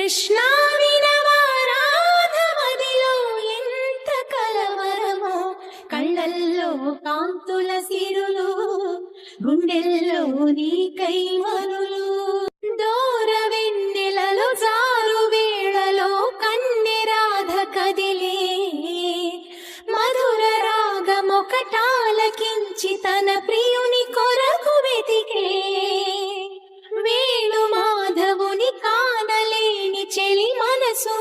కృష్ణ వినవారాధమదిలో ఎంత కలవరమో, కళ్ళల్లో కాంతుల సిరులు, గుండెల్లో నీకై మరులు. దూర వెన్నెలలో జారు వేళలో కన్నెరాధ కదిలే, మధుర రాగమొకటాలకించి తన ప్రియుని కొరకు వెతికే. వేణు మాధవుని కానలేని చెలి మనసు